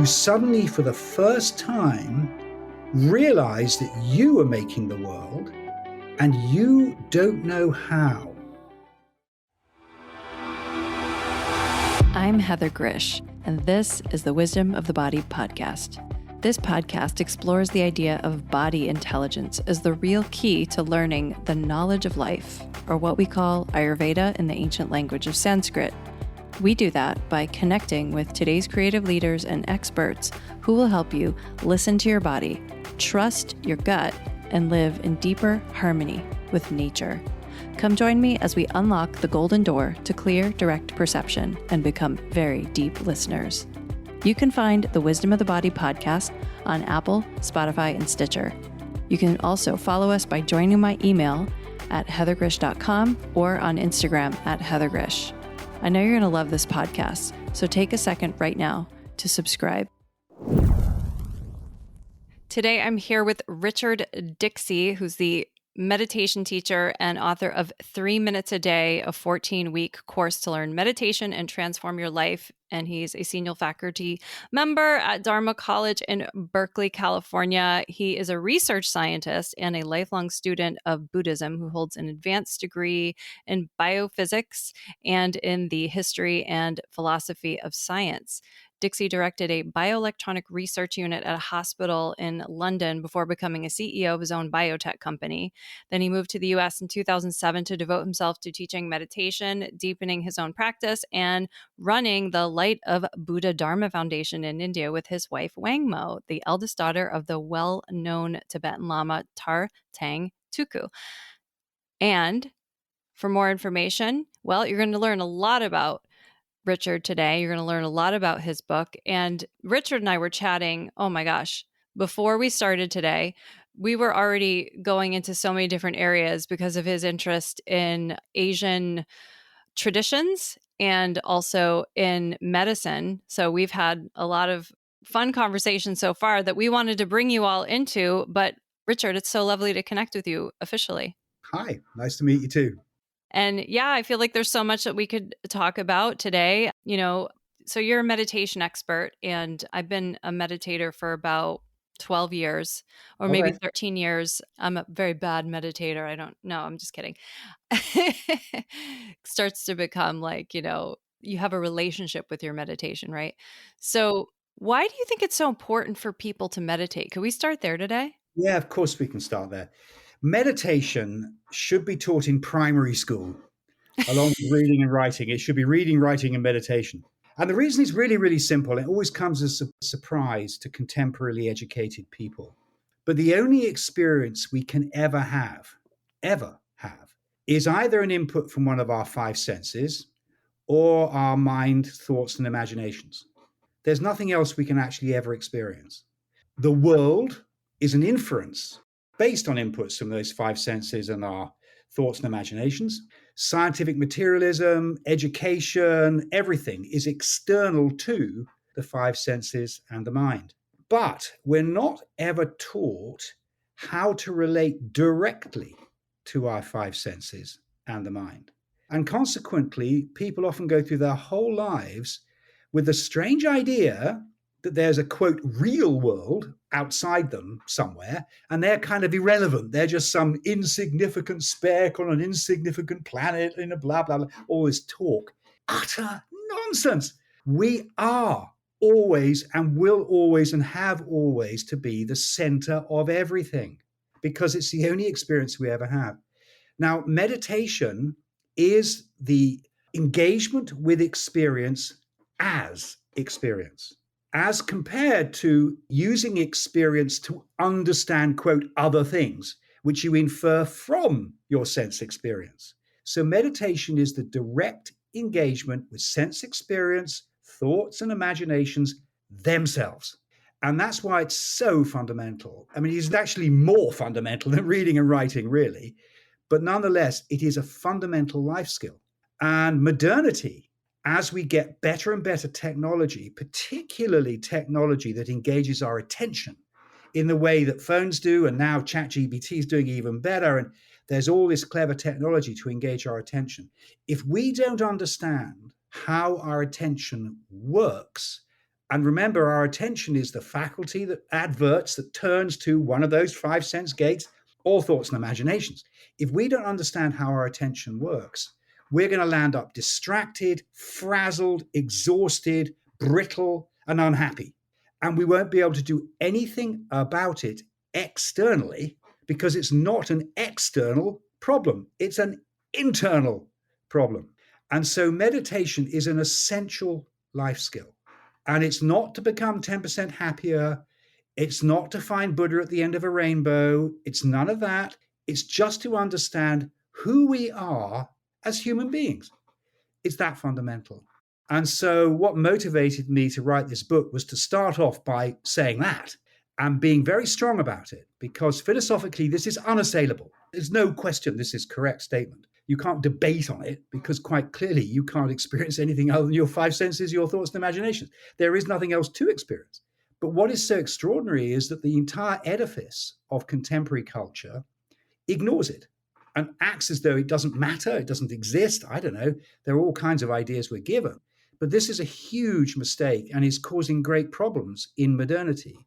you suddenly, for the first time, realize that you are making the world and you don't know how. I'm Heather Grzych, and this is the Wisdom of the Body podcast. This podcast explores the idea of body intelligence as the real key to learning the knowledge of life, or what we call Ayurveda in the ancient language of Sanskrit. We do that by connecting with today's creative leaders and experts who will help you listen to your body, trust your gut, and live in deeper harmony with nature. Come join me as we unlock the golden door to clear, direct perception and become very deep listeners. You can find the Wisdom of the Body podcast on Apple, Spotify, and Stitcher. You can also follow us by joining my email at heathergrzych.com or on Instagram at heathergrzych. I know you're going to love this podcast, so take a second right now to subscribe. Today, I'm here with Richard Dixey, who's the meditation teacher and author of 3 Minutes a Day, a 14-week course to learn meditation and transform your life. And he's a senior faculty member at Dharma College in Berkeley, California. He is a research scientist and a lifelong student of Buddhism who holds an advanced degree in biophysics and in the history and philosophy of science. Dixey directed a bioelectronic research unit at a hospital in London before becoming a CEO of his own biotech company. Then he moved to the US in 2007 to devote himself to teaching meditation, deepening his own practice, and running the Light of Buddha Dharma Foundation in India with his wife Wangmo, the eldest daughter of the well-known Tibetan Lama Tartang Tuku. And for more information, well, you're going to learn a lot about Richard today. You're going to learn a lot about his book. And Richard and I were chatting, oh my gosh, before we started today, we were already going into so many different areas because of his interest in Asian traditions and also in medicine. So we've had a lot of fun conversations so far that we wanted to bring you all into. But Richard, it's so lovely to connect with you officially. Hi, nice to meet you too. And yeah, I feel like there's so much that we could talk about today. You know, so you're a meditation expert, and I've been a meditator for about 12 years or maybe 13 years. I'm a very bad meditator. I don't know. I'm just kidding. Starts to become like, you have a relationship with your meditation, right? So why do you think it's so important for people to meditate? Could we start there today? Yeah, of course we can start there. Meditation should be taught in primary school, along with reading and writing. It should be reading, writing, and meditation. And the reason is really, really simple. It always comes as a surprise to contemporarily educated people. But the only experience we can ever have, is either an input from one of our five senses or our mind, thoughts, and imaginations. There's nothing else we can actually ever experience. The world is an inference based on inputs from those five senses and our thoughts and imaginations. Scientific materialism, education, everything is external to the five senses and the mind. But we're not ever taught how to relate directly to our five senses and the mind. And consequently, people often go through their whole lives with the strange idea that there's a, quote, real world outside them somewhere, and they're kind of irrelevant. They're just some insignificant speck on an insignificant planet in a blah, blah, blah, all this talk. Utter nonsense. We are always and will always and have always to be the center of everything because it's the only experience we ever have. Now, meditation is the engagement with experience as experience, as compared to using experience to understand, quote, other things, which you infer from your sense experience. So meditation is the direct engagement with sense experience, thoughts and imaginations themselves. And that's why it's so fundamental. I mean, it's actually more fundamental than reading and writing, really. But nonetheless, it is a fundamental life skill. And modernity, as we get better and better technology, particularly technology that engages our attention in the way that phones do, and now ChatGPT is doing even better, and there's all this clever technology to engage our attention. If we don't understand how our attention works And remember, our attention is the faculty that adverts, that turns to one of those five sense gates, all thoughts and imaginations. If we don't understand how our attention works, we're going to land up distracted, frazzled, exhausted, brittle, and unhappy. And we won't be able to do anything about it externally because it's not an external problem. It's an internal problem. And so meditation is an essential life skill. And it's not to become 10% happier. It's not to find Buddha at the end of a rainbow. It's none of that. It's just to understand who we are as human beings. It's that fundamental. And so what motivated me to write this book was to start off by saying that and being very strong about it, because philosophically, this is unassailable. There's no question this is a correct statement. You can't debate on it because quite clearly you can't experience anything other than your five senses, your thoughts and imaginations. There is nothing else to experience. But what is so extraordinary is that the entire edifice of contemporary culture ignores it and acts as though it doesn't matter, it doesn't exist. I don't know. There are all kinds of ideas we're given. But this is a huge mistake and is causing great problems in modernity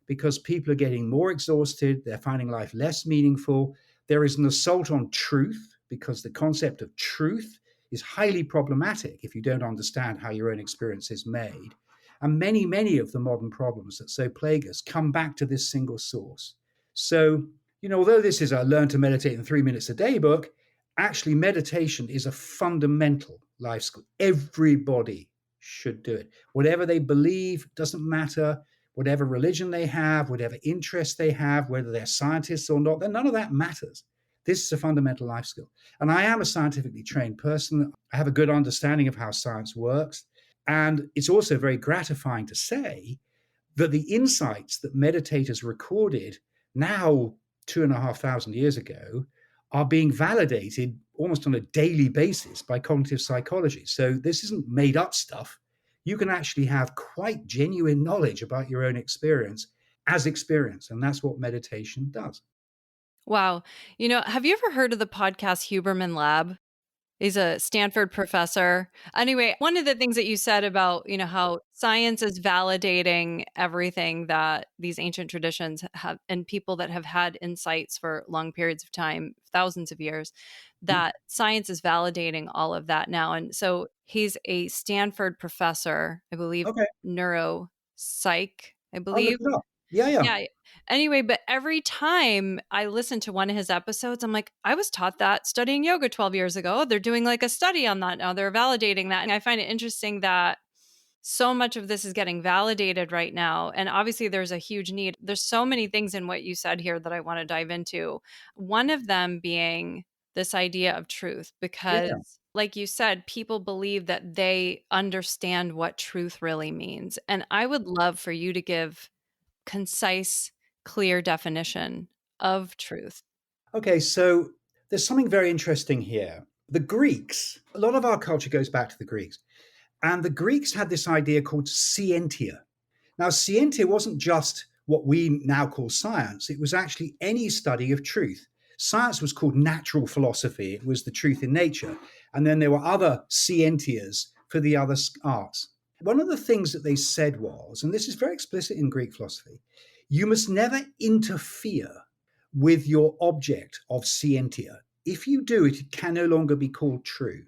because people are getting more exhausted. They're finding life less meaningful. There is an assault on truth because the concept of truth is highly problematic if you don't understand how your own experience is made. And many, many of the modern problems that so plague us come back to this single source. So, although this is a Learn to Meditate in 3 Minutes a Day book, actually meditation is a fundamental life skill. Everybody should do it. Whatever they believe, doesn't matter. Whatever religion they have, whatever interests they have, whether they're scientists or not, then none of that matters. This is a fundamental life skill. And I am a scientifically trained person. I have a good understanding of how science works. And it's also very gratifying to say that the insights that meditators recorded now 2,500 years ago are being validated almost on a daily basis by cognitive psychology. So this isn't made up stuff. You can actually have quite genuine knowledge about your own experience as experience. And that's what meditation does. Wow. Have you ever heard of the podcast Huberman Lab? He's a Stanford professor. Anyway, one of the things that you said about, how science is validating everything that these ancient traditions have and people that have had insights for long periods of time, thousands of years, that science is validating all of that now. And so he's a Stanford professor, I believe, Okay. neuropsych, I I'll look believe. it up. Yeah. Yeah. Anyway, but every time I listen to one of his episodes, I'm like, I was taught that studying yoga 12 years ago. They're doing like a study on that now. They're validating that. And I find it interesting that so much of this is getting validated right now. And obviously there's a huge need. There's so many things in what you said here that I want to dive into. One of them being this idea of truth, because like you said, people believe that they understand what truth really means. And I would love for you to give concise, clear definition of truth. Okay, so there's something very interesting here. The Greeks, a lot of our culture goes back to the Greeks, and the Greeks had this idea called scientia. Now, scientia wasn't just what we now call science, it was actually any study of truth. Science was called natural philosophy, it was the truth in nature. And then there were other scientias for the other arts. One of the things that they said was, and this is very explicit in Greek philosophy, you must never interfere with your object of scientia. If you do it, it can no longer be called true.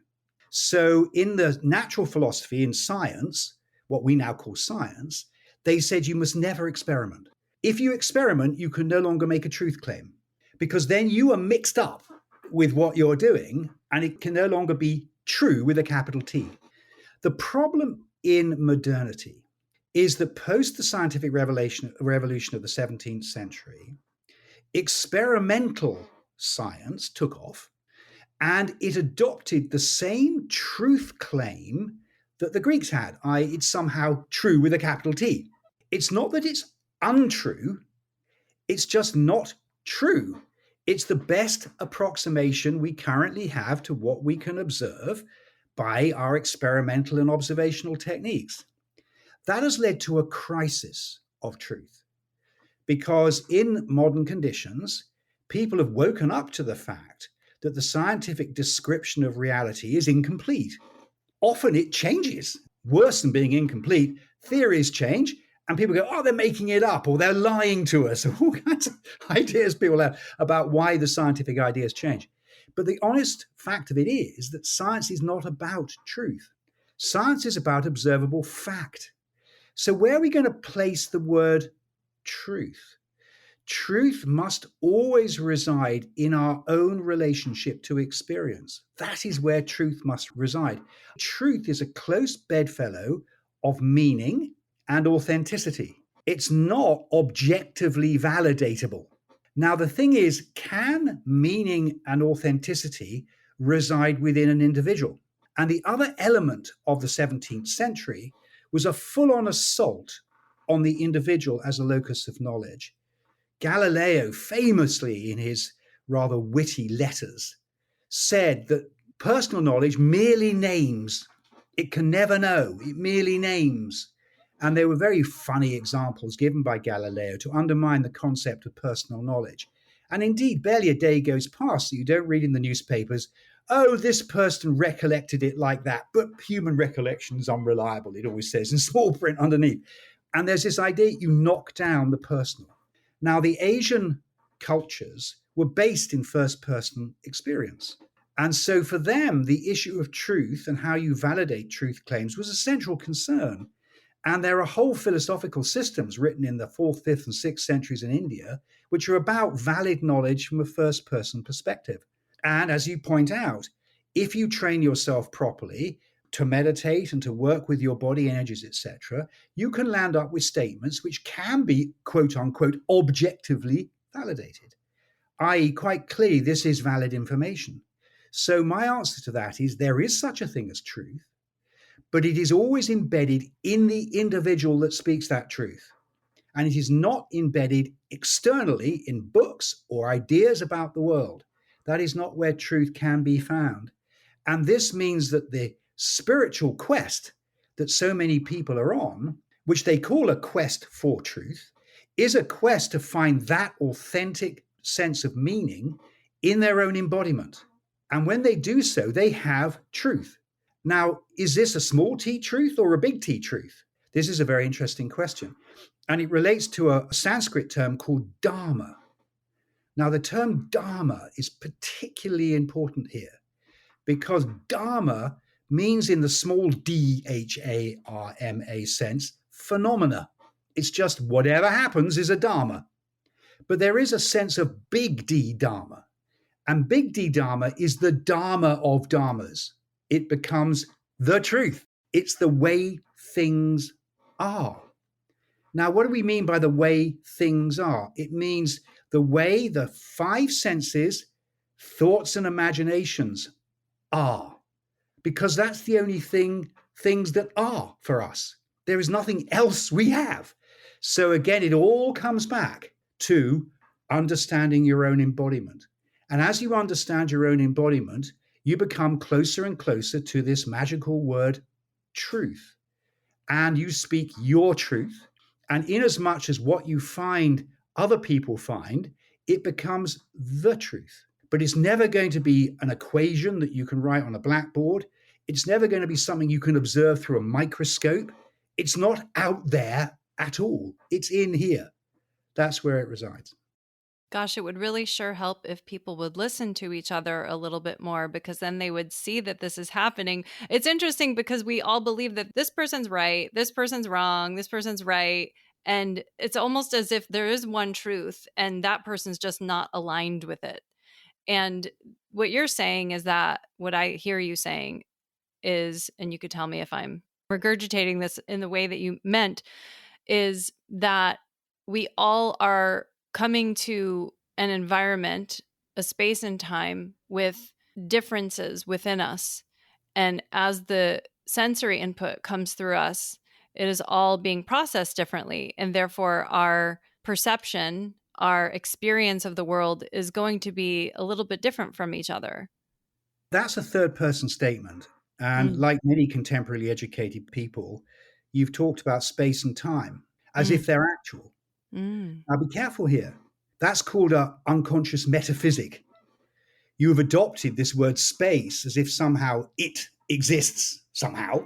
So in the natural philosophy, in science, what we now call science, they said you must never experiment. If you experiment, you can no longer make a truth claim because then you are mixed up with what you're doing and it can no longer be true with a capital T. The problem in modernity is that post the scientific revolution of the 17th century, experimental science took off and it adopted the same truth claim that the Greeks had, i.e., it's somehow true with a capital T. It's not that it's untrue, it's just not true. It's the best approximation we currently have to what we can observe by our experimental and observational techniques. That has led to a crisis of truth because in modern conditions, people have woken up to the fact that the scientific description of reality is incomplete. Often it changes. Worse than being incomplete, Theories change, and people go, oh, they're making it up, or they're lying to us, all kinds of ideas people have about why the scientific ideas change. But the honest fact of it is that science is not about truth. Science is about observable fact. So where are we going to place the word truth? Truth must always reside in our own relationship to experience. That is where truth must reside. Truth is a close bedfellow of meaning and authenticity. It's not objectively validatable. Now, the thing is, can meaning and authenticity reside within an individual? And the other element of the 17th century was a full-on assault on the individual as a locus of knowledge. Galileo, famously in his rather witty letters, said that personal knowledge merely names. It can never know. It merely names. And there were very funny examples given by Galileo to undermine the concept of personal knowledge. And indeed, barely a day goes past that you don't read in the newspapers, oh, this person recollected it like that, but human recollection is unreliable, it always says in small print underneath. And there's this idea you knock down the personal. Now, the Asian cultures were based in first-person experience. And so for them, the issue of truth and how you validate truth claims was a central concern. And there are whole philosophical systems written in the 4th, 5th, and 6th centuries in India, which are about valid knowledge from a first-person perspective. And as you point out, if you train yourself properly to meditate and to work with your body energies, etc., you can land up with statements which can be, quote unquote, objectively validated, i.e., quite clearly, this is valid information. So my answer to that is there is such a thing as truth, but it is always embedded in the individual that speaks that truth. And it is not embedded externally in books or ideas about the world. That is not where truth can be found. And this means that the spiritual quest that so many people are on, which they call a quest for truth, is a quest to find that authentic sense of meaning in their own embodiment. And when they do so, they have truth. Now, is this a small t truth or a big T truth? This is a very interesting question. And it relates to a Sanskrit term called dharma. Now, the term dharma is particularly important here because dharma means in the small D-H-A-R-M-A sense, phenomena. It's just whatever happens is a dharma. But there is a sense of big D dharma. And big D dharma is the dharma of dharmas. It becomes the truth. It's the way things are. Now, what do we mean by the way things are? It means the way the 5 senses, thoughts and imaginations are, because that's the only things that are for us. There is nothing else we have. So again, it all comes back to understanding your own embodiment. And as you understand your own embodiment, you become closer and closer to this magical word, truth. And you speak your truth. And inasmuch as what you find other people find, it becomes the truth. But it's never going to be an equation that you can write on a blackboard. It's never going to be something you can observe through a microscope. It's not out there at all. It's in here. That's where it resides. Gosh, it would really sure help if people would listen to each other a little bit more, because then they would see that this is happening. It's interesting because we all believe that this person's right, this person's wrong, this person's right. And it's almost as if there is one truth and that person's just not aligned with it. And what you're saying is that what I hear you saying is, and you could tell me if I'm regurgitating this in the way that you meant, is that we all are coming to an environment, a space and time with differences within us. And as the sensory input comes through us, it is all being processed differently. And therefore, our perception, our experience of the world is going to be a little bit different from each other. That's a third-person statement. And like many contemporarily educated people, you've talked about space and time as if they're actual. Now, be careful here. That's called an unconscious metaphysic. You have adopted this word space as if somehow it exists somehow,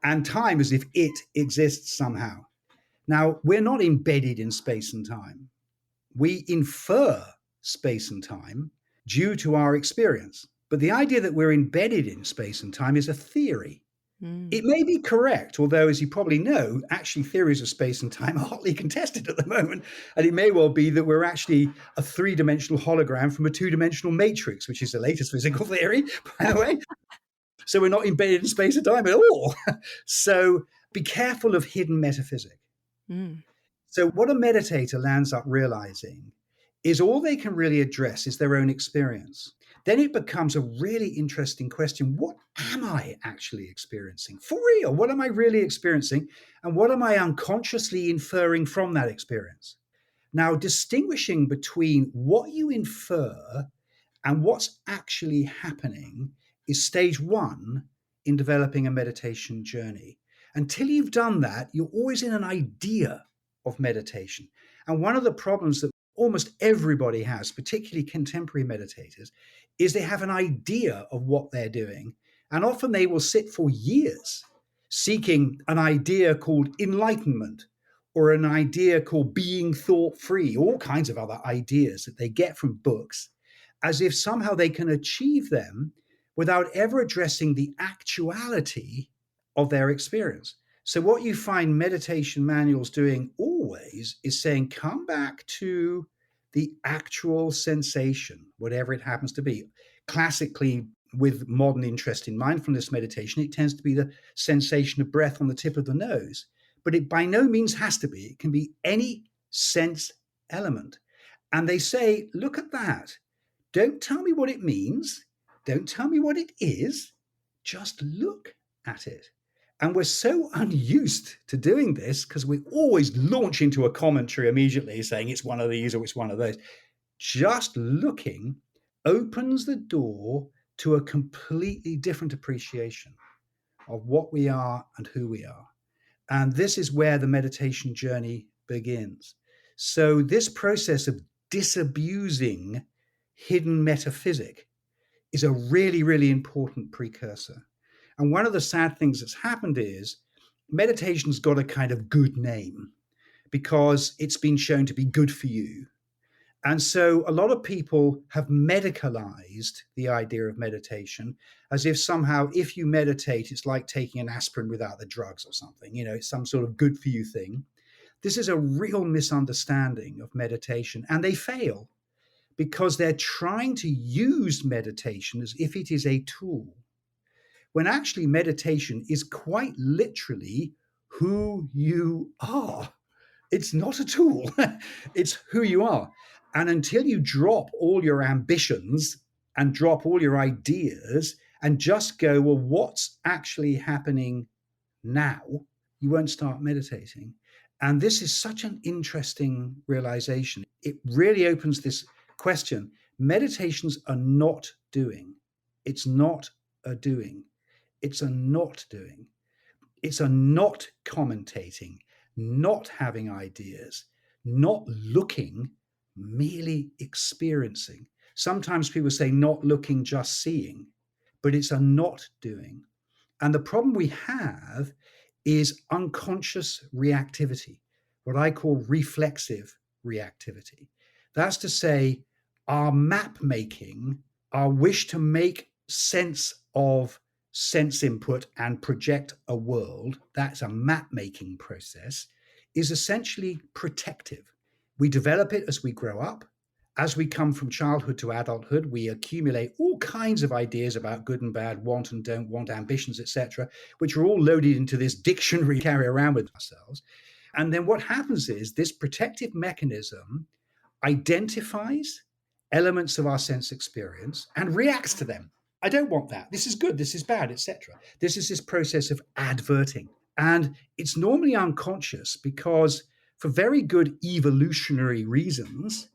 and time as if it exists somehow. Now, we're not embedded in space and time. We infer space and time due to our experience. But the idea that we're embedded in space and time is a theory. It may be correct, although, as you probably know, actually theories of space and time are hotly contested at the moment. And it may well be that we're actually a three-dimensional hologram from a two-dimensional matrix, which is the latest physical theory, by the way. So we're not embedded in space and time at all. So be careful of hidden metaphysics. So what a meditator lands up realizing is all they can really address is their own experience. Then it becomes a really interesting question. What am I actually experiencing? For real, what am I really experiencing? And what am I unconsciously inferring from that experience? Now, distinguishing between what you infer and what's actually happening is stage one in developing a meditation journey. Until you've done that, you're always in an idea of meditation. And one of the problems that almost everybody has, particularly contemporary meditators, is they have an idea of what they're doing. And often they will sit for years seeking an idea called enlightenment or an idea called being thought free, all kinds of other ideas that they get from books, as if somehow they can achieve them without ever addressing the actuality of their experience. So what you find meditation manuals doing always is saying, come back to the actual sensation, whatever it happens to be. Classically, with modern interest in mindfulness meditation, it tends to be the sensation of breath on the tip of the nose. But it by no means has to be. It can be any sense element. And they say, look at that. Don't tell me what it means. Don't tell me what it is. Just look at it. And we're so unused to doing this because we always launch into a commentary immediately saying it's one of these or it's one of those. Just looking opens the door to a completely different appreciation of what we are and who we are. And this is where the meditation journey begins. So this process of disabusing hidden metaphysic is a really, really important precursor. And one of the sad things that's happened is meditation's got a kind of good name because it's been shown to be good for you. And so a lot of people have medicalized the idea of meditation as if somehow if you meditate, it's like taking an aspirin without the drugs or something. You know, it's some sort of good for you thing. This is a real misunderstanding of meditation, and they fail because they're trying to use meditation as if it is a tool, when actually meditation is quite literally who you are. It's not a tool. It's who you are. And until you drop all your ambitions and drop all your ideas and just go, well, what's actually happening now? You won't start meditating. And this is such an interesting realization. It really opens this question. Meditations are not doing. It's not a doing. It's a not doing. It's a not commentating, not having ideas, not looking, merely experiencing. Sometimes people say not looking, just seeing, but it's a not doing. And the problem we have is unconscious reactivity, what I call reflexive reactivity. That's to say, our map making, our wish to make sense of sense input and project a world, that's a map making process, is essentially protective. We develop it as we grow up. As we come from childhood to adulthood, we accumulate all kinds of ideas about good and bad, want and don't want, ambitions, etc., which are all loaded into this dictionary we carry around with ourselves. And then what happens is this protective mechanism identifies elements of our sense experience and reacts to them. I don't want that. This is good. This is bad, etc. This is this process of adverting. And it's normally unconscious because for very good evolutionary reasons,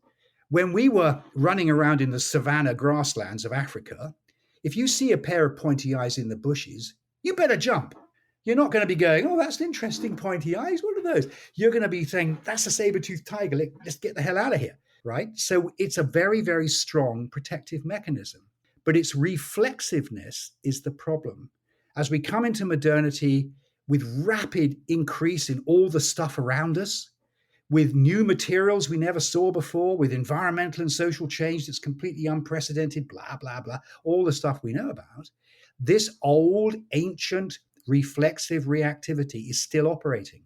when we were running around in the savanna grasslands of Africa, if you see a pair of pointy eyes in the bushes, you better jump. You're not going to be going, oh, that's an interesting pointy eyes. What are those? You're going to be saying, that's a saber-toothed tiger. Let's get the hell out of here, right? So it's a very, very strong protective mechanism. But its reflexiveness is the problem. As we come into modernity, with rapid increase in all the stuff around us, with new materials we never saw before, with environmental and social change that's completely unprecedented, blah, blah, blah, all the stuff we know about, this old, ancient, reflexive reactivity is still operating.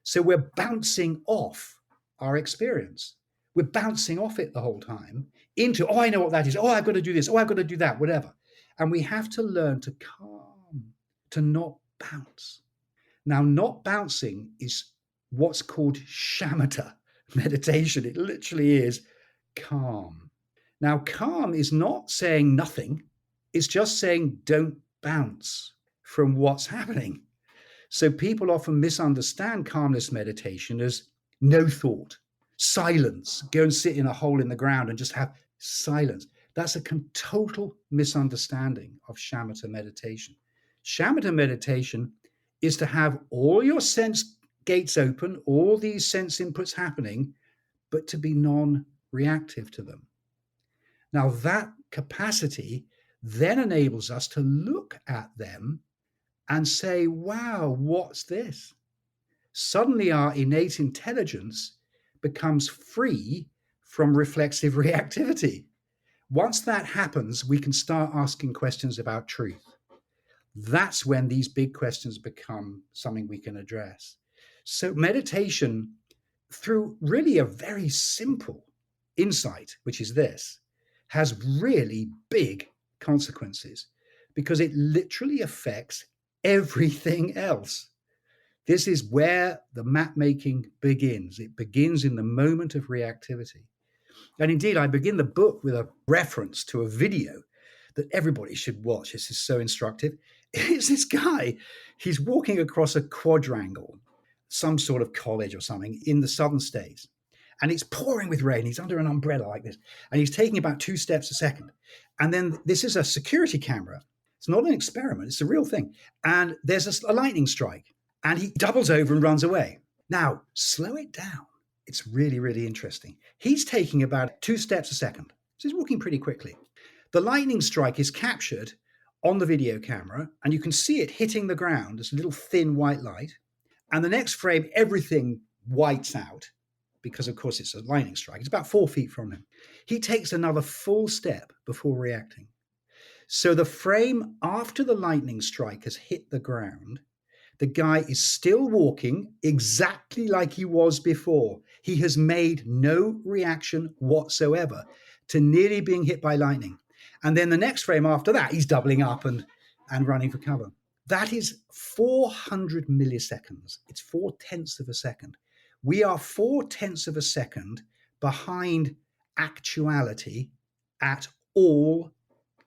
So we're bouncing off our experience. We're bouncing off it the whole time into, oh, I know what that is. Oh, I've got to do this. Oh, I've got to do that, whatever. And we have to learn to calm, to not bounce. Now, not bouncing is what's called shamatha meditation. It literally is calm. Now, calm is not saying nothing. It's just saying don't bounce from what's happening. So people often misunderstand calmness meditation as no thought, silence, go and sit in a hole in the ground and just have silence. That's a total misunderstanding of shamatha meditation. Shamatha meditation is to have all your sense gates open, all these sense inputs happening, but to be non-reactive to them. Now, that capacity then enables us to look at them and say, wow, what's this? Suddenly our innate intelligence becomes free from reflexive reactivity. Once that happens, we can start asking questions about truth. That's when these big questions become something we can address. So meditation, through really a very simple insight, which is this, has really big consequences because it literally affects everything else. This is where the map making begins. It begins in the moment of reactivity. And indeed, I begin the book with a reference to a video that everybody should watch. This is so instructive. It's this guy, he's walking across a quadrangle, some sort of college or something in the southern states. And it's pouring with rain. He's under an umbrella like this. And he's taking about 2 steps a second. And then this is a security camera. It's not an experiment, it's a real thing. And there's a lightning strike. And he doubles over and runs away. Now, slow it down. It's really, really interesting. He's taking about 2 steps a second. So he's walking pretty quickly. The lightning strike is captured on the video camera, and you can see it hitting the ground, this little thin white light. And the next frame, everything whites out because, of course, it's a lightning strike. It's about 4 feet from him. He takes another full step before reacting. So the frame after the lightning strike has hit the ground, the guy is still walking exactly like he was before. He has made no reaction whatsoever to nearly being hit by lightning. And then the next frame after that, he's doubling up and running for cover. That is 400 milliseconds. It's 4/10 of a second. We are 4/10 of a second behind actuality at all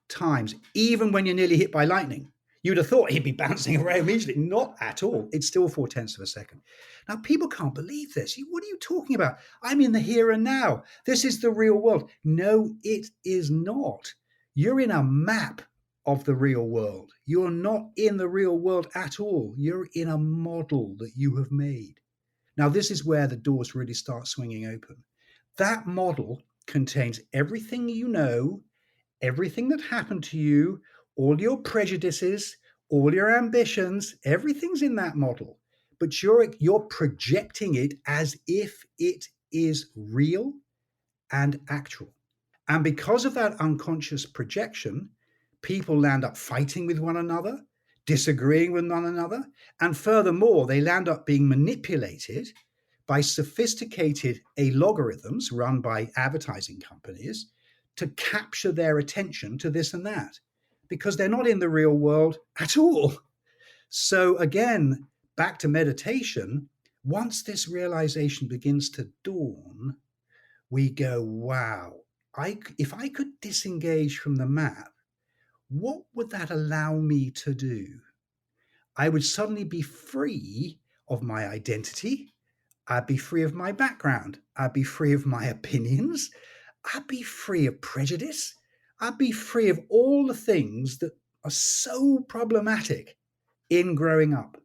times, even when you're nearly hit by lightning. You'd have thought he'd be bouncing away immediately. Not at all. It's still 4/10 of a second. Now, people can't believe this. What are you talking about? I'm in the here and now. This is the real world. No, it is not. You're in a map of the real world. You're not in the real world at all. You're in a model that you have made. Now, this is where the doors really start swinging open. That model contains everything you know, everything that happened to you, all your prejudices, all your ambitions, everything's in that model. But you're projecting it as if it is real and actual. And because of that unconscious projection, people land up fighting with one another, disagreeing with one another, and furthermore, they land up being manipulated by sophisticated algorithms run by advertising companies to capture their attention to this and that, because they're not in the real world at all. So again, back to meditation, once this realization begins to dawn, we go, wow, if I could disengage from the map, what would that allow me to do? I would suddenly be free of my identity. I'd be free of my background. I'd be free of my opinions. I'd be free of prejudice. I'd be free of all the things that are so problematic in growing up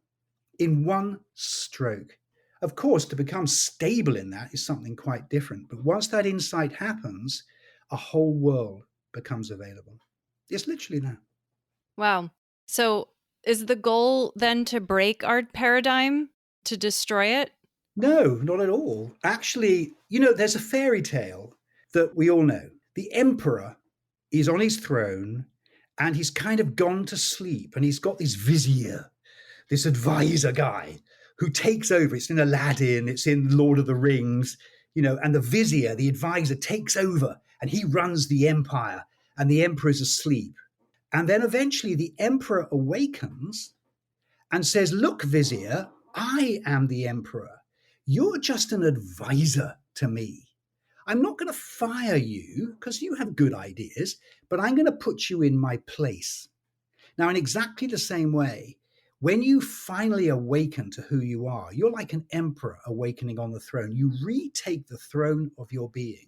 in one stroke. Of course, to become stable in that is something quite different. But once that insight happens, a whole world becomes available. It's literally that. Wow. So Is the goal then to break our paradigm, to destroy it? No, not at all. Actually, there's a fairy tale that we all know. The emperor is on his throne and he's kind of gone to sleep and he's got this vizier, this advisor guy who takes over. It's in Aladdin, it's in Lord of the Rings, and the vizier, the advisor, takes over and he runs the empire and the emperor's asleep. And then eventually the emperor awakens and says, "Look, vizier, I am the emperor. You're just an advisor to me. I'm not going to fire you because you have good ideas, but I'm going to put you in my place." Now, in exactly the same way, when you finally awaken to who you are, you're like an emperor awakening on the throne. You retake the throne of your being,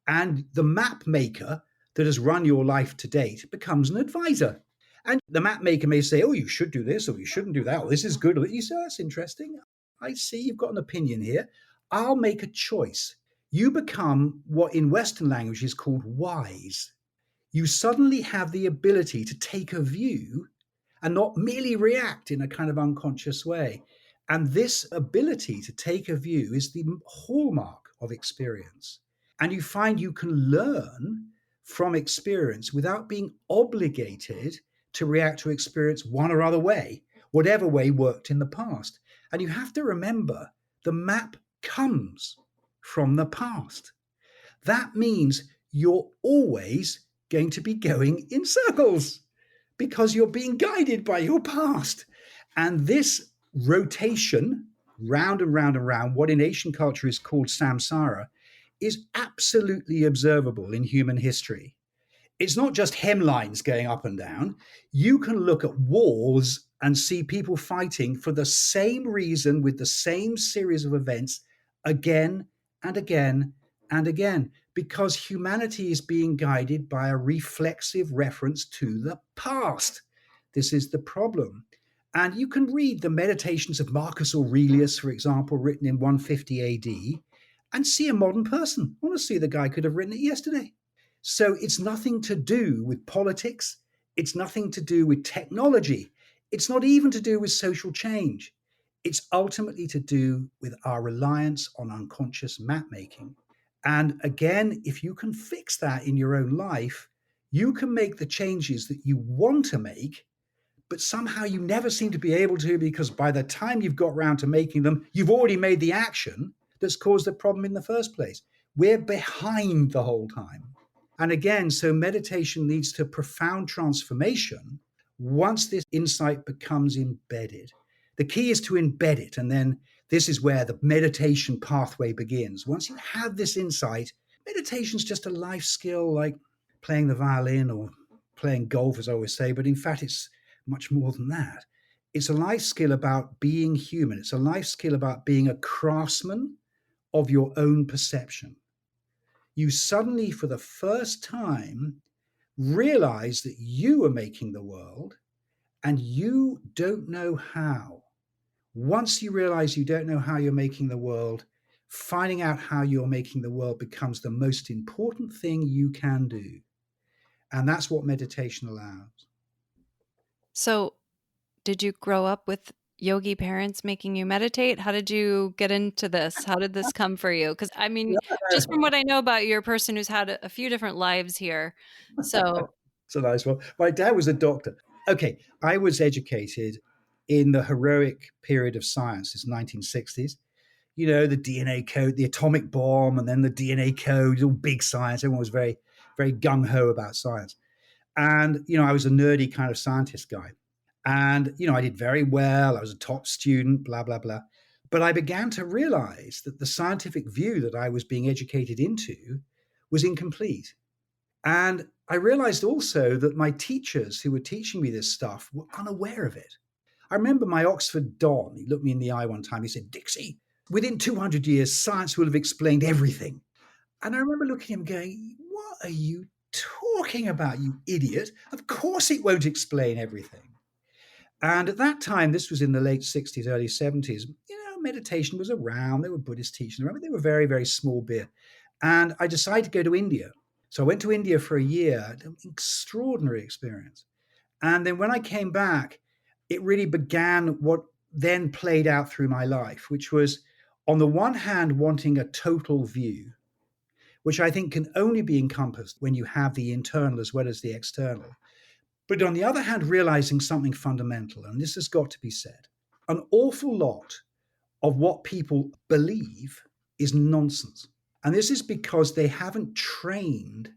and the map maker that has run your life to date becomes an advisor. And the map maker may say, "Oh, you should do this, or you shouldn't do that, or this is good." You say, "Oh, that's interesting. I see you've got an opinion here. I'll make a choice." You become what in Western language is called wise. You suddenly have the ability to take a view and not merely react in a kind of unconscious way. And this ability to take a view is the hallmark of experience. And you find you can learn from experience without being obligated to react to experience one or other way, whatever way worked in the past. And you have to remember the map comes from the past. That means you're always going to be going in circles because you're being guided by your past. And this rotation, round and round and round, what in Asian culture is called samsara, is absolutely observable in human history. It's not just hemlines going up and down. You can look at wars and see people fighting for the same reason with the same series of events again and again and again, because humanity is being guided by a reflexive reference to the past. This is the problem. And you can read the meditations of Marcus Aurelius, for example, written in 150 AD, and see a modern person. Honestly, the guy could have written it yesterday. So it's nothing to do with politics. It's nothing to do with technology. It's not even to do with social change. It's ultimately to do with our reliance on unconscious map making. And again, if you can fix that in your own life, you can make the changes that you want to make, but somehow you never seem to be able to, because by the time you've got around to making them, you've already made the action that's caused the problem in the first place. We're behind the whole time. And again, so meditation leads to profound transformation once this insight becomes embedded. The key is to embed it. And then this is where the meditation pathway begins. Once you have this insight, meditation's just a life skill like playing the violin or playing golf, as I always say. But in fact, it's much more than that. It's a life skill about being human. It's a life skill about being a craftsman of your own perception. You suddenly, for the first time, realize that you are making the world and you don't know how. Once you realize you don't know how you're making the world, finding out how you're making the world becomes the most important thing you can do. And that's what meditation allows. So, did you grow up with yogi parents making you meditate? How did you get into this? How did this come for you? Because I mean, just from what I know about you, you're a person who's had a few different lives here. So, It's a nice one. My dad was a doctor. Okay, I was educated in the heroic period of science, it's 1960s. The DNA code, the atomic bomb, and then the DNA code, all big science. Everyone was very, very gung-ho about science. And, I was a nerdy kind of scientist guy. And, I did very well. I was a top student, blah, blah, blah. But I began to realize that the scientific view that I was being educated into was incomplete. And I realized also that my teachers who were teaching me this stuff were unaware of it. I remember my Oxford Don, he looked me in the eye one time, he said, "Dixey, within 200 years, science will have explained everything." And I remember looking at him going, "What are you talking about, you idiot? Of course it won't explain everything." And at that time, this was in the late 60s, early 70s, meditation was around. There were Buddhist teachers around, but they were very, very small beer. And I decided to go to India. So I went to India for a year, an extraordinary experience. And then when I came back, it really began what then played out through my life, which was, on the one hand, wanting a total view, which I think can only be encompassed when you have the internal as well as the external. But on the other hand, realizing something fundamental, and this has got to be said, an awful lot of what people believe is nonsense. And this is because they haven't trained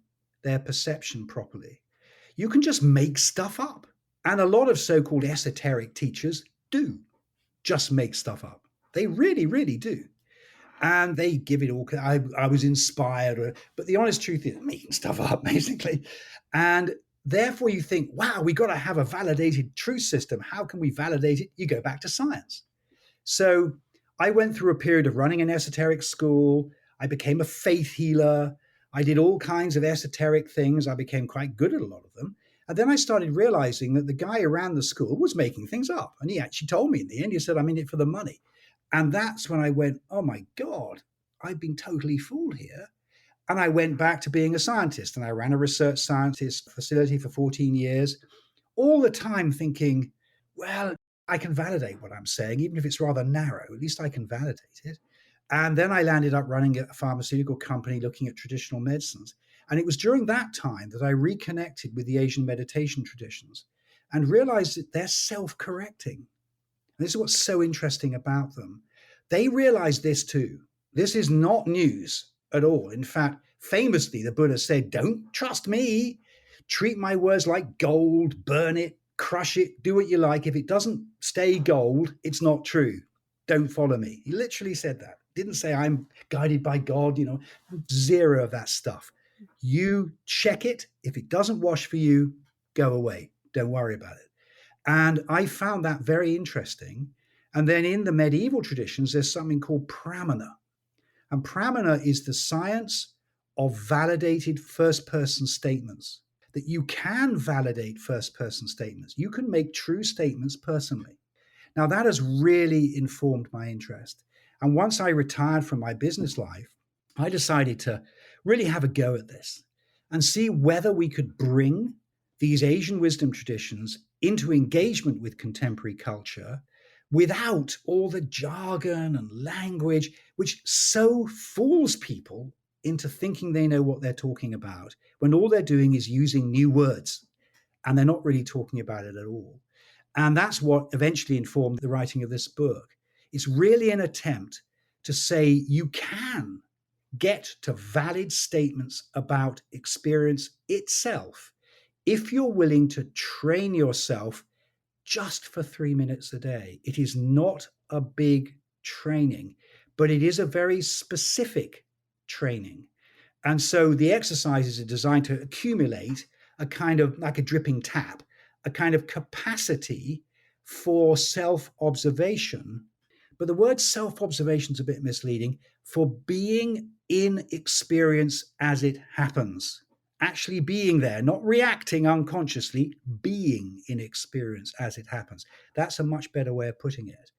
their perception properly. You can just make stuff up. And a lot of so-called esoteric teachers do just make stuff up. They really, really do. And they give it all. I was inspired, but the honest truth is making stuff up, basically. And therefore you think, wow, we got to have a validated truth system. How can we validate it? You go back to science. So I went through a period of running an esoteric school. I became a faith healer. I did all kinds of esoteric things. I became quite good at a lot of them. And then I started realizing that the guy around the school was making things up. And he actually told me in the end, he said, I'm in it for the money. And that's when I went, oh my God, I've been totally fooled here. And I went back to being a scientist, and I ran a research scientist facility for 14 years, all the time thinking, well, I can validate what I'm saying, even if it's rather narrow, at least I can validate it. And then I landed up running a pharmaceutical company looking at traditional medicines. And it was during that time that I reconnected with the Asian meditation traditions and realized that they're self-correcting. This is what's so interesting about them. They realize this too. This is not news at all. In fact, famously, the Buddha said, don't trust me. Treat my words like gold, burn it, crush it, do what you like. If it doesn't stay gold, it's not true. Don't follow me. He literally said that. Didn't say I'm guided by God, zero of that stuff. You check it. If it doesn't wash for you, go away. Don't worry about it. And I found that very interesting. And then in the medieval traditions, there's something called pramana. And pramana is the science of validated first-person statements, that you can validate first-person statements. You can make true statements personally. Now, that has really informed my interest. And once I retired from my business life, I decided to really have a go at this and see whether we could bring these Asian wisdom traditions into engagement with contemporary culture without all the jargon and language, which so fools people into thinking they know what they're talking about, when all they're doing is using new words and they're not really talking about it at all. And that's what eventually informed the writing of this book. It's really an attempt to say you can get to valid statements about experience itself if you're willing to train yourself just for 3 minutes a day. It is not a big training, but it is a very specific training. And so the exercises are designed to accumulate a kind of like a dripping tap, a kind of capacity for self-observation. But the word self-observation is a bit misleading, for being in experience as it happens. Actually being there, not reacting unconsciously, being in experience as it happens. That's a much better way of putting it.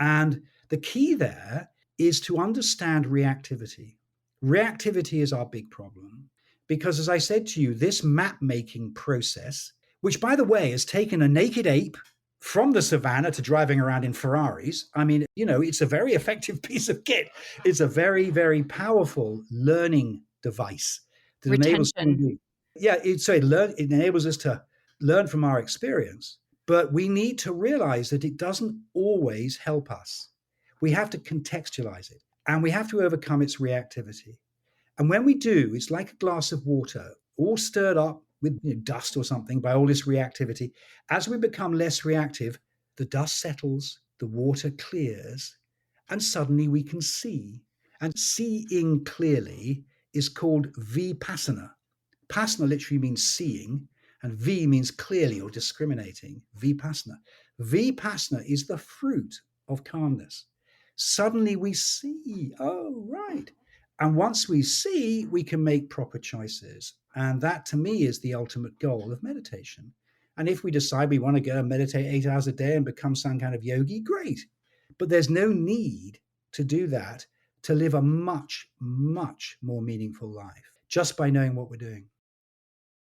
And the key there is to understand reactivity. Reactivity is our big problem because, as I said to you, this map-making process, which, by the way, has taken a naked ape from the savannah to driving around in Ferraris. I mean, it's a very effective piece of kit. It's a very, very powerful learning device that enables Retention. it enables us to learn from our experience. But we need to realize that it doesn't always help us. We have to contextualize it, and we have to overcome its reactivity. And when we do, it's like a glass of water, all stirred up with dust or something by all this reactivity. As we become less reactive, the dust settles, the water clears, and suddenly we can see. And seeing clearly is called vipassana. Passana literally means seeing, and V means clearly or discriminating. Vipassana. Vipassana is the fruit of calmness. Suddenly we see, oh, right. And once we see, we can make proper choices. And that, to me, is the ultimate goal of meditation. And if we decide we want to go and meditate 8 hours a day and become some kind of yogi, great. But there's no need to do that to live a much, much more meaningful life just by knowing what we're doing.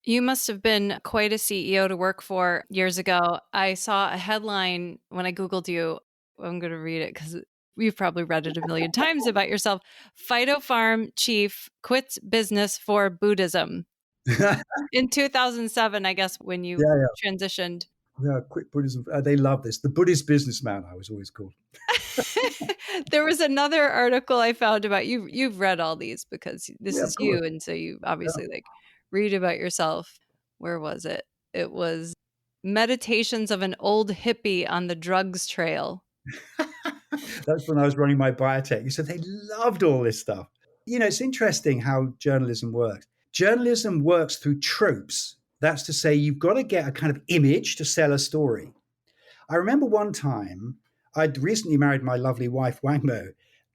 You must have been quite a CEO to work for years ago. I saw a headline when I Googled you. I'm going to read it because you've probably read it a million times about yourself. Phytofarm chief quits business for Buddhism. Yeah, In 2007, I guess, when you yeah, transitioned. yeah. Quick Buddhism. They love this. The Buddhist businessman, I was always called. There was another article I found about you. You've read all these because this Yeah, of is course. you. And so you Yeah. obviously like read about yourself. Where was it? It was Meditations of an Old Hippie on the Drugs Trail. That's when I was running my biotech. You said they loved all this stuff. It's interesting how journalism works. Journalism works through tropes. That's to say, you've got to get a kind of image to sell a story. I remember one time I'd recently married my lovely wife, Wangmo,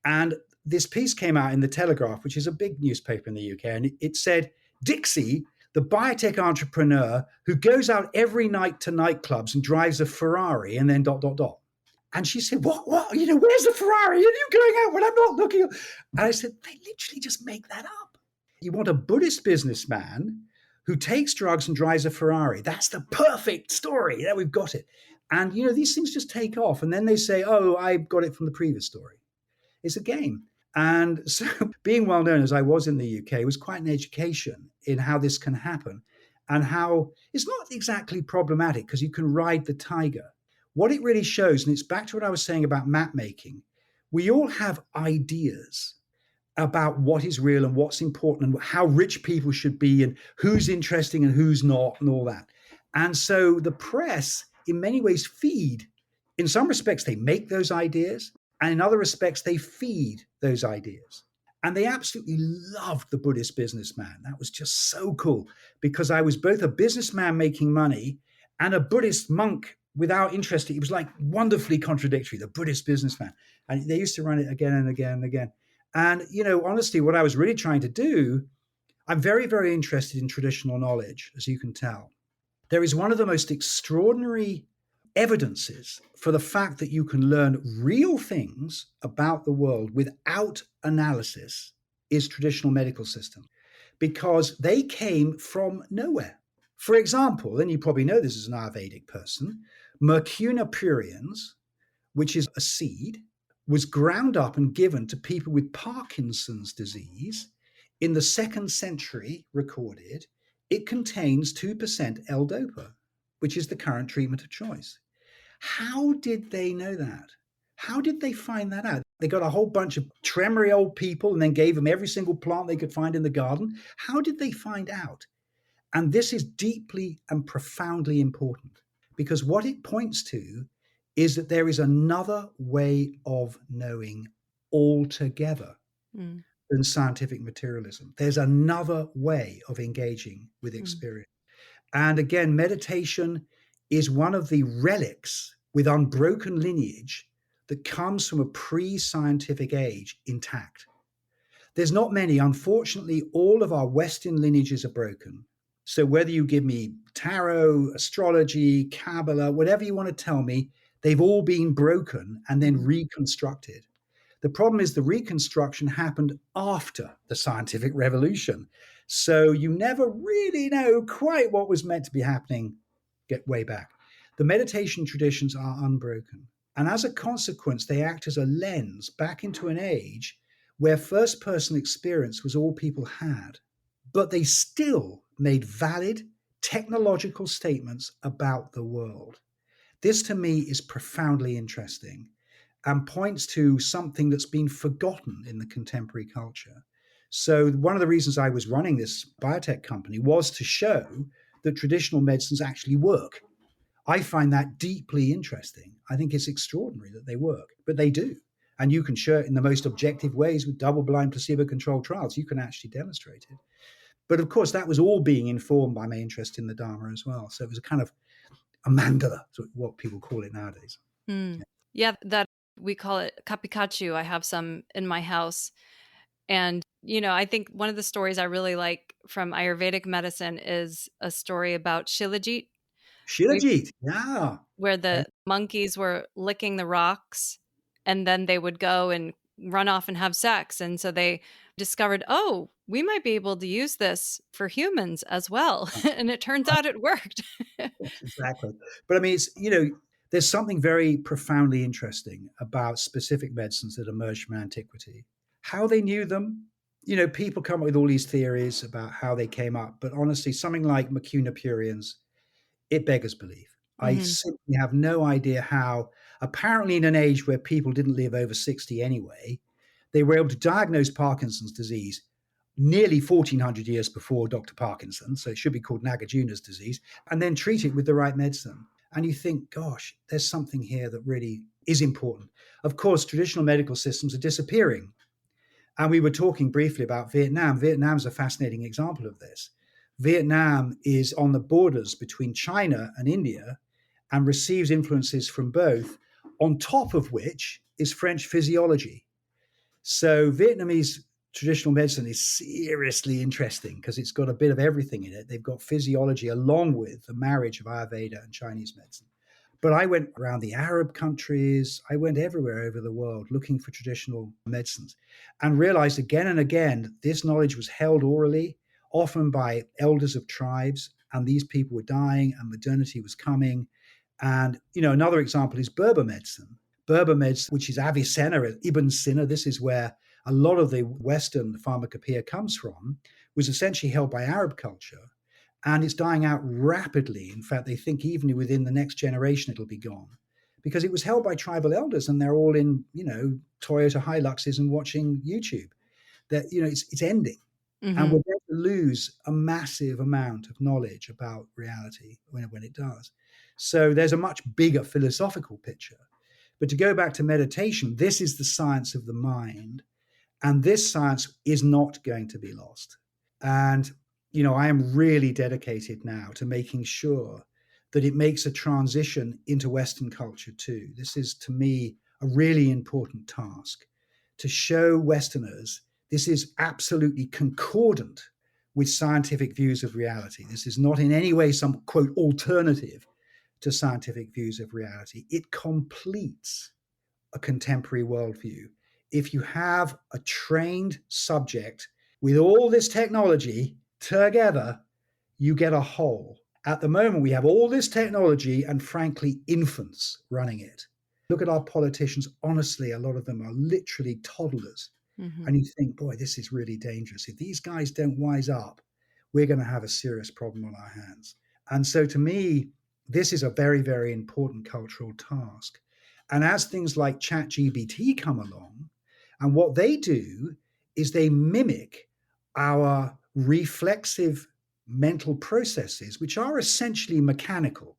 and this piece came out in the Telegraph, which is a big newspaper in the UK, and it said, Dixey, the biotech entrepreneur who goes out every night to nightclubs and drives a Ferrari and then dot, dot, dot. And she said, what? Where's the Ferrari? Are you going out when I'm not looking? And I said, they literally just make that up. You want a Buddhist businessman who takes drugs and drives a Ferrari. That's the perfect story. Yeah, we've got it. And, these things just take off. And then they say, oh, I got it from the previous story. It's a game. And so being well known as I was in the UK was quite an education in how this can happen and how it's not exactly problematic because you can ride the tiger. What it really shows, and it's back to what I was saying about map making, we all have ideas about what is real and what's important and how rich people should be and who's interesting and who's not and all that. And so the press, in many ways, feed. In some respects, they make those ideas, and in other respects, they feed those ideas. And they absolutely loved the Buddhist businessman. That was just so cool because I was both a businessman making money and a Buddhist monk without interest. It was like wonderfully contradictory, the Buddhist businessman. And they used to run it again and again and again. And, honestly, what I was really trying to do, I'm very, very interested in traditional knowledge, as you can tell. There is one of the most extraordinary evidences for the fact that you can learn real things about the world without analysis is traditional medical system, because they came from nowhere. For example, and you probably know this as an Ayurvedic person, Mucuna pruriens, which is a seed, was ground up and given to people with Parkinson's disease in the 2nd century recorded. It contains 2% L-DOPA, which is the current treatment of choice. How did they know that? How did they find that out? They got a whole bunch of tremory old people and then gave them every single plant they could find in the garden. How did they find out? And this is deeply and profoundly important because what it points to is that there is another way of knowing altogether than scientific materialism. There's another way of engaging with experience. And again, meditation is one of the relics with unbroken lineage that comes from a pre-scientific age intact. There's not many. Unfortunately, all of our Western lineages are broken. So whether you give me tarot, astrology, Kabbalah, whatever you want to tell me, they've all been broken and then reconstructed. The problem is the reconstruction happened after the scientific revolution. So you never really know quite what was meant to be happening, get way back. The meditation traditions are unbroken. And as a consequence, they act as a lens back into an age where first person experience was all people had. But they still made valid technological statements about the world. This to me is profoundly interesting and points to something that's been forgotten in the contemporary culture. So one of the reasons I was running this biotech company was to show that traditional medicines actually work. I find that deeply interesting. I think it's extraordinary that they work, but they do. And you can show it in the most objective ways with double-blind placebo-controlled trials. You can actually demonstrate it. But of course, that was all being informed by my interest in the Dharma as well. So it was a kind of a mandala, what people call it nowadays. Yeah, that we call it kapikachu. I have some in my house. And, I think one of the stories I really like from Ayurvedic medicine is a story about Shilajit, Shilajit, yeah. where the monkeys were licking the rocks and then they would go and run off and have sex. And so they discovered, oh, we might be able to use this for humans as well. And it turns out it worked. Yes, exactly. But I mean, there's something very profoundly interesting about specific medicines that emerged from antiquity. How they knew them, people come up with all these theories about how they came up, but honestly, something like Macunapurians, it beggars belief. I Hmm. simply have no idea how, apparently in an age where people didn't live over 60 anyway, they were able to diagnose Parkinson's disease nearly 1400 years before Dr. Parkinson, so it should be called Nagarjuna's disease, and then treat it with the right medicine. And you think, gosh, there's something here that really is important. Of course, traditional medical systems are disappearing. And we were talking briefly about Vietnam. Vietnam's a fascinating example of this. Vietnam is on the borders between China and India and receives influences from both, on top of which is French physiology. So Vietnamese traditional medicine is seriously interesting because it's got a bit of everything in it. They've got physiology along with the marriage of Ayurveda and Chinese medicine. But I went around the Arab countries. I went everywhere over the world looking for traditional medicines and realized again and again this knowledge was held orally, often by elders of tribes, and these people were dying and modernity was coming. And, another example is Berber medicine. Berber medicine, which is Avicenna, Ibn Sina, this is where a lot of the Western pharmacopoeia comes from, was essentially held by Arab culture. And it's dying out rapidly. In fact, they think even within the next generation, it'll be gone because it was held by tribal elders and they're all in, Toyota Hiluxes and watching YouTube. That, it's ending. And Hmm. we're going to lose a massive amount of knowledge about reality when it does. So there's a much bigger philosophical picture. But to go back to meditation, this is the science of the mind. And this science is not going to be lost. And, I am really dedicated now to making sure that it makes a transition into Western culture too. This is, to me, a really important task to show Westerners this is absolutely concordant with scientific views of reality. This is not in any way some, quote, alternative to scientific views of reality. It completes a contemporary worldview. If you have a trained subject with all this technology together, you get a whole. At the moment, we have all this technology and, frankly, infants running it. Look at our politicians. Honestly, a lot of them are literally toddlers. Hmm. And you think, boy, this is really dangerous. If these guys don't wise up, we're going to have a serious problem on our hands. And so to me, this is a very, very important cultural task. And as things like ChatGPT come along, and what they do is they mimic our reflexive mental processes, which are essentially mechanical.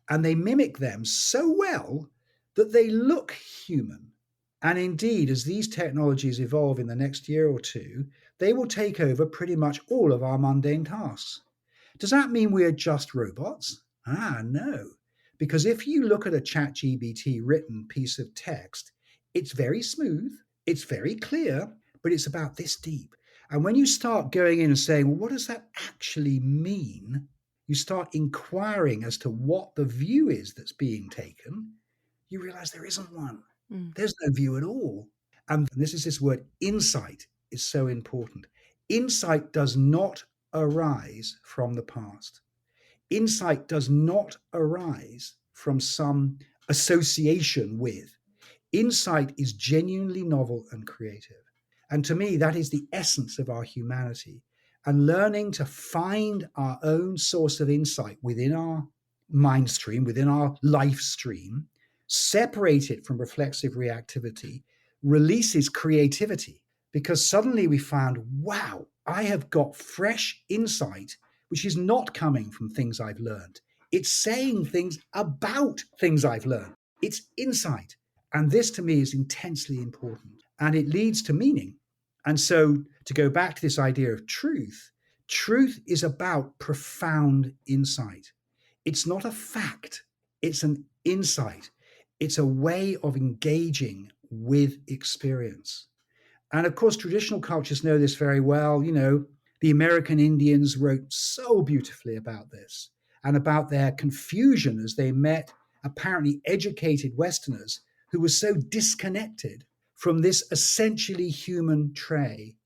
And they mimic them so well that they look human. And indeed, as these technologies evolve in the next year or two, they will take over pretty much all of our mundane tasks. Does that mean we are just robots? No. Because if you look at a ChatGPT written piece of text, it's very smooth, it's very clear, but it's about this deep. And when you start going in and saying, well, what does that actually mean? You start inquiring as to what the view is that's being taken, you realize there isn't one. Mm. There's no view at all. And this word insight is so important. Insight does not arise from the past. Insight does not arise from some association with. Insight is genuinely novel and creative. And to me, that is the essence of our humanity. And learning to find our own source of insight within our mind stream, within our life stream, separate it from reflexive reactivity, releases creativity. Because suddenly we found, wow, I have got fresh insight, which is not coming from things I've learned. It's saying things about things I've learned. It's insight. And this to me is intensely important and it leads to meaning. And so to go back to this idea of truth, truth is about profound insight. It's not a fact, it's an insight. It's a way of engaging with experience. And of course, traditional cultures know this very well. The American Indians wrote so beautifully about this and about their confusion as they met apparently educated Westerners who were so disconnected from this essentially human trait.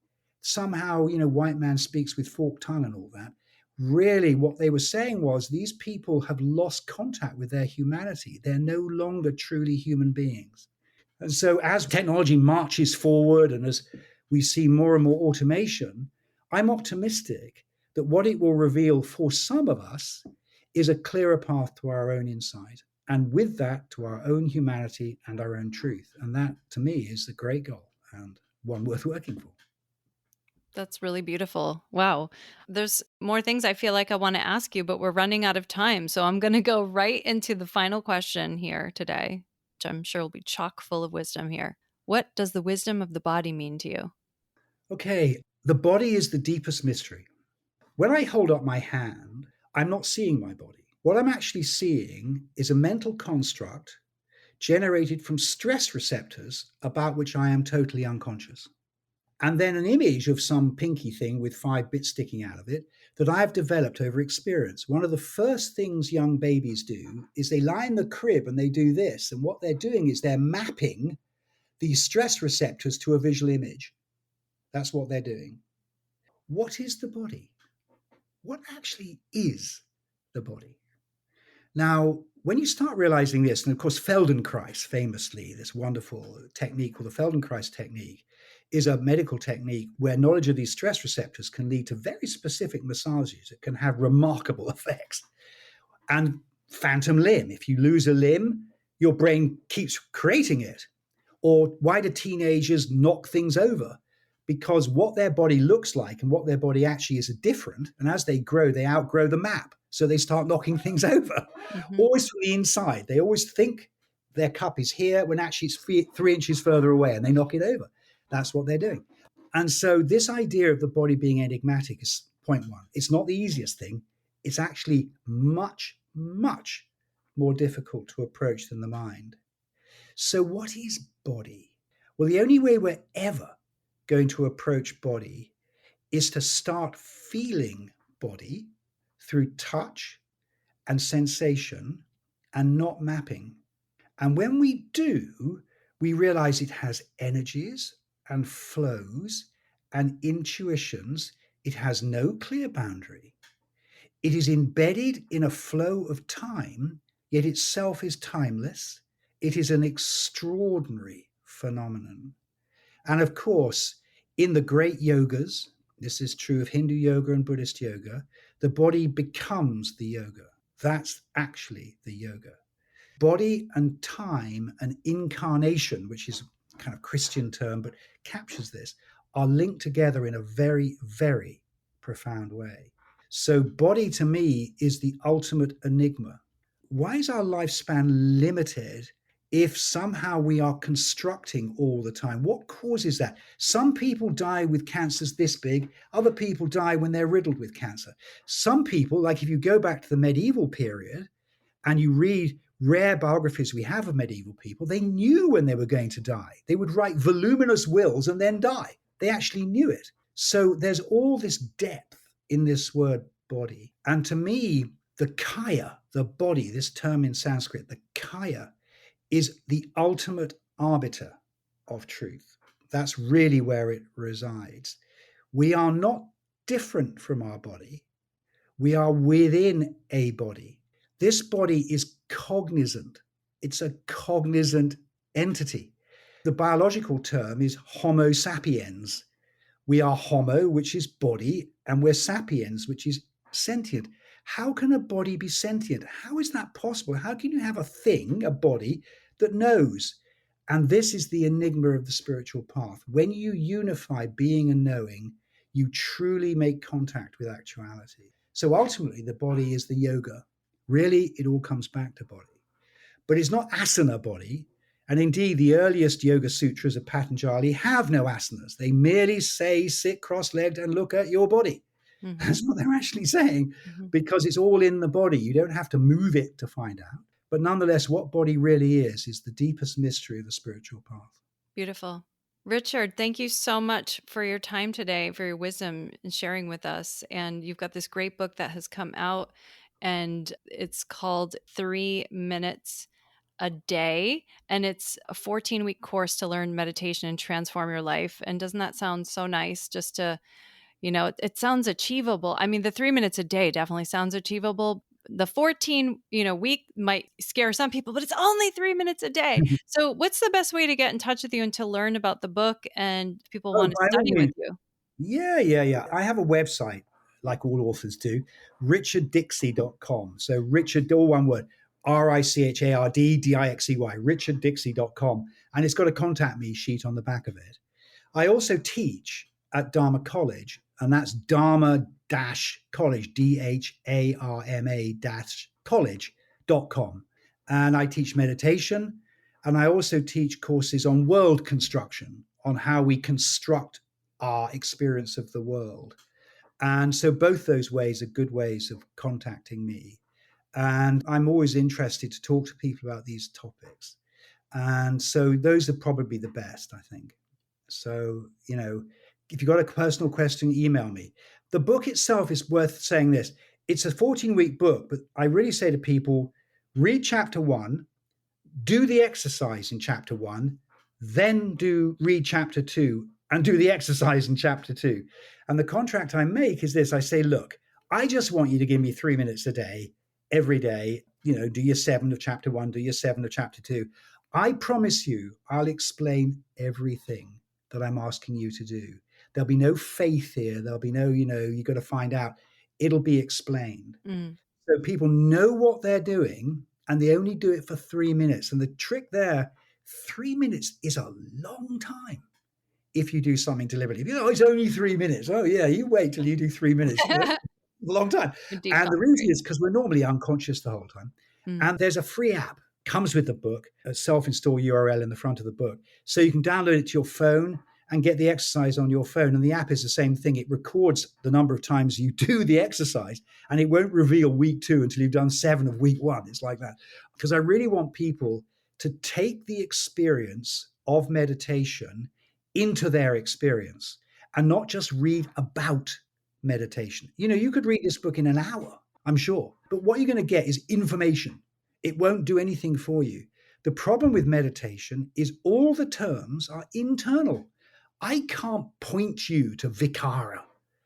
somehow, white man speaks with forked tongue and all that. Really, what they were saying was these people have lost contact with their humanity. They're no longer truly human beings. And so, as technology marches forward and as we see more and more automation, I'm optimistic that what it will reveal for some of us is a clearer path to our own insight. And with that, to our own humanity and our own truth. And that, to me, is a great goal and one worth working for. That's really beautiful. Wow. There's more things I feel like I want to ask you, but we're running out of time. So I'm going to go right into the final question here today, which I'm sure will be chock full of wisdom here. What does the wisdom of the body mean to you? Okay, the body is the deepest mystery. When I hold up my hand, I'm not seeing my body. What I'm actually seeing is a mental construct generated from stress receptors about which I am totally unconscious. And then an image of some pinky thing with 5 bits sticking out of it that I've developed over experience. One of the first things young babies do is they lie in the crib and they do this. And what they're doing is they're mapping these stress receptors to a visual image. That's what they're doing. What is the body? What actually is the body? Now, when you start realizing this, and of course, Feldenkrais famously, this wonderful technique called the Feldenkrais technique, is a medical technique where knowledge of these stress receptors can lead to very specific massages that can have remarkable effects. And phantom limb, if you lose a limb, your brain keeps creating it. Or why do teenagers knock things over? Because what their body looks like and what their body actually is different. And as they grow, they outgrow the map. So they start knocking things over, always from the inside. They always think their cup is here when actually it's 3 inches further away and they knock it over. That's what they're doing. And so this idea of the body being enigmatic is point one. It's not the easiest thing. It's actually much, much more difficult to approach than the mind. So what is body? Well, the only way we're ever going to approach body is to start feeling body through touch and sensation and not mapping. And when we do, we realize it has energies and flows and intuitions. It has no clear boundary. It is embedded in a flow of time, yet itself is timeless. It is an extraordinary phenomenon. And of course, in the great yogas, this is true of Hindu yoga and Buddhist yoga, the body becomes the yoga. That's actually the yoga. Body and time and incarnation, which is a kind of Christian term, but captures this, are linked together in a very, very profound way. So body to me is the ultimate enigma. Why is our lifespan limited if somehow we are constructing all the time? What causes that? Some people die with cancers this big, other people die when they're riddled with cancer. Some people, like if you go back to the medieval period and you read rare biographies we have of medieval people, they knew when they were going to die. They would write voluminous wills and then die. They actually knew it. So there's all this depth in this word body. And to me, the kaya, the body, this term in Sanskrit, the kaya, is the ultimate arbiter of truth. That's really where it resides. We are not different from our body. We are within a body. This body is cognizant. It's a cognizant entity. The biological term is Homo sapiens. We are Homo, which is body, and we're sapiens, which is sentient. How can a body be sentient? How is that possible? How can you have a thing, a body, that knows? And this is the enigma of the spiritual path. When you unify being and knowing, you truly make contact with actuality. So ultimately, the body is the yoga. Really, it all comes back to body. But it's not asana body. And indeed, the earliest Yoga Sutras of Patanjali have no asanas. They merely say, sit cross-legged and look at your body. Mm-hmm. That's what they're actually saying, because it's all in the body. You don't have to move it to find out. But nonetheless, what body really is the deepest mystery of the spiritual path. Beautiful. Richard, thank you so much for your time today, for your wisdom and sharing with us. And you've got this great book that has come out, and it's called 3 Minutes a day, and it's a 14-week course to learn meditation and transform your life. And doesn't that sound so nice just to, it sounds achievable. I mean, the 3 minutes a day definitely sounds achievable. The 14, week might scare some people, but it's only 3 minutes a day. So what's the best way to get in touch with you and to learn about the book and people Oh, want to by all study with means. you? Yeah. I have a website, like all authors do, richarddixey.com. So Richard, all one word, RICHARDDIXEY, richarddixey.com. And it's got a contact me sheet on the back of it. I also teach at Dharma College, and that's Dharma-College, DHARMA-college.com. And I teach meditation, and I also teach courses on world construction, on how we construct our experience of the world. And so both those ways are good ways of contacting me. And I'm always interested to talk to people about these topics. And so those are probably the best, I think. So, if you've got a personal question, email me. The book itself is worth saying this. It's a 14-week book, but I really say to people, read chapter 1, do the exercise in chapter 1, then read chapter 2 and do the exercise in chapter 2. And the contract I make is this. I say, look, I just want you to give me 3 minutes a day, every day, do your 7 of chapter 1, do your 7 of chapter 2. I promise you, I'll explain everything that I'm asking you to do. There'll be no faith here. There'll be no, you got to find out. It'll be explained. So people know what they're doing, and they only do it for 3 minutes. And the trick there, 3 minutes is a long time if you do something deliberately. It's only 3 minutes. Oh, yeah, you wait till you do 3 minutes. A long time. And the reason is because we're normally unconscious the whole time. And there's a free app, comes with the book, a self-install URL in the front of the book. So you can download it to your phone and get the exercise on your phone. And the app is the same thing. It records the number of times you do the exercise, and it won't reveal week 2 until you've done 7 of week 1. It's like that. Because I really want people to take the experience of meditation into their experience and not just read about meditation. You could read this book in an hour, I'm sure. But what you're going to get is information. It won't do anything for you. The problem with meditation is all the terms are internal. I can't point you to Vikara,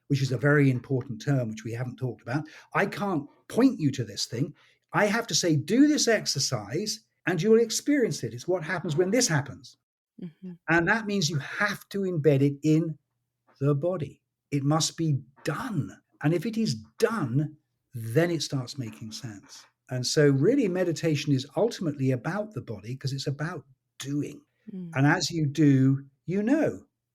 which is a very important term, which we haven't talked about. I can't point you to this thing. I have to say, do this exercise and you'll experience it. It's what happens when this happens. And that means you have to embed it in the body. It must be done. And if it is done, then it starts making sense. And so really meditation is ultimately about the body because it's about doing. And as you do,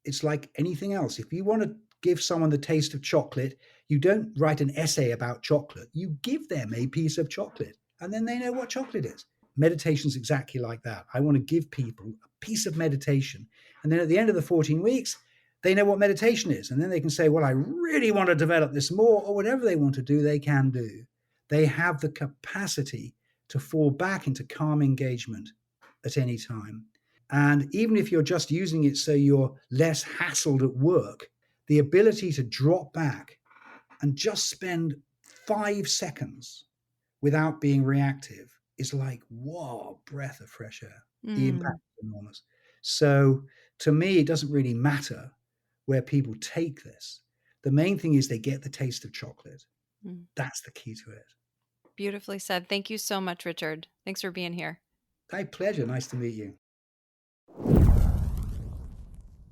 it's like anything else. If you want to give someone the taste of chocolate, you don't write an essay about chocolate. You give them a piece of chocolate and then they know what chocolate is. Meditation is exactly like that. I want to give people a piece of meditation. And then at the end of the 14 weeks, they know what meditation is. And then they can say, well, I really want to develop this more, or whatever they want to do, they can do. They have the capacity to fall back into calm engagement at any time. And even if you're just using it so you're less hassled at work, the ability to drop back and just spend 5 seconds without being reactive is like, whoa, breath of fresh air. The impact is enormous. So to me, it doesn't really matter where people take this. The main thing is they get the taste of chocolate. That's the key to it. Beautifully said. Thank you so much, Richard. Thanks for being here. My pleasure. Nice to meet you.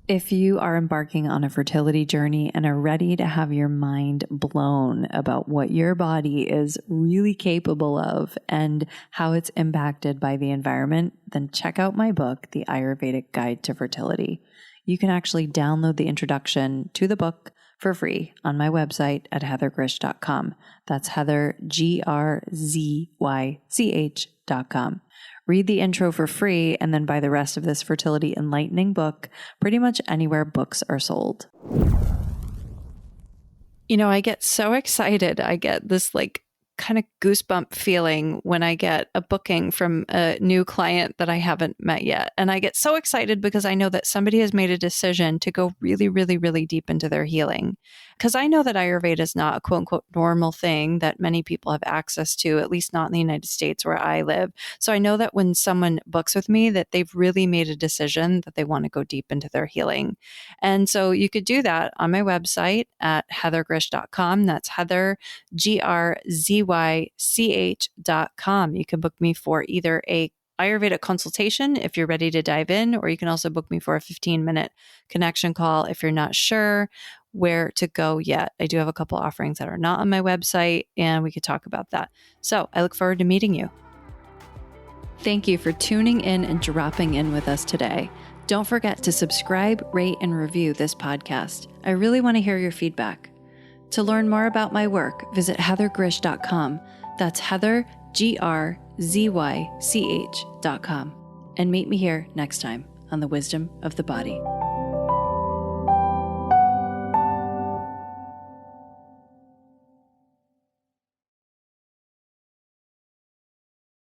If you are embarking on a fertility journey and are ready to have your mind blown about what your body is really capable of and how it's impacted by the environment, then check out my book, The Ayurvedic Guide to Fertility. You can actually download the introduction to the book for free on my website at heathergrzych.com. That's Heather, GRZYCH.com. Read the intro for free and then buy the rest of this fertility enlightening book pretty much anywhere books are sold. I get so excited. I get this kind of goosebump feeling when I get a booking from a new client that I haven't met yet. And I get so excited because I know that somebody has made a decision to go really, really, really deep into their healing. Because I know that Ayurveda is not a quote unquote normal thing that many people have access to, at least not in the United States where I live. So I know that when someone books with me, that they've really made a decision that they want to go deep into their healing. And so you could do that on my website at heathergrzych.com. That's Heather, GRZYCH.com. You can book me for either a Ayurvedic consultation if you're ready to dive in, or you can also book me for a 15-minute connection call if you're not sure where to go yet. I do have a couple offerings that are not on my website, and we could talk about that. So I look forward to meeting you. Thank you for tuning in and dropping in with us today. Don't forget to subscribe, rate, and review this podcast. I really want to hear your feedback. To learn more about my work, visit heathergrzych.com. That's Heather, GRZYCH.com. And meet me here next time on The Wisdom of the Body.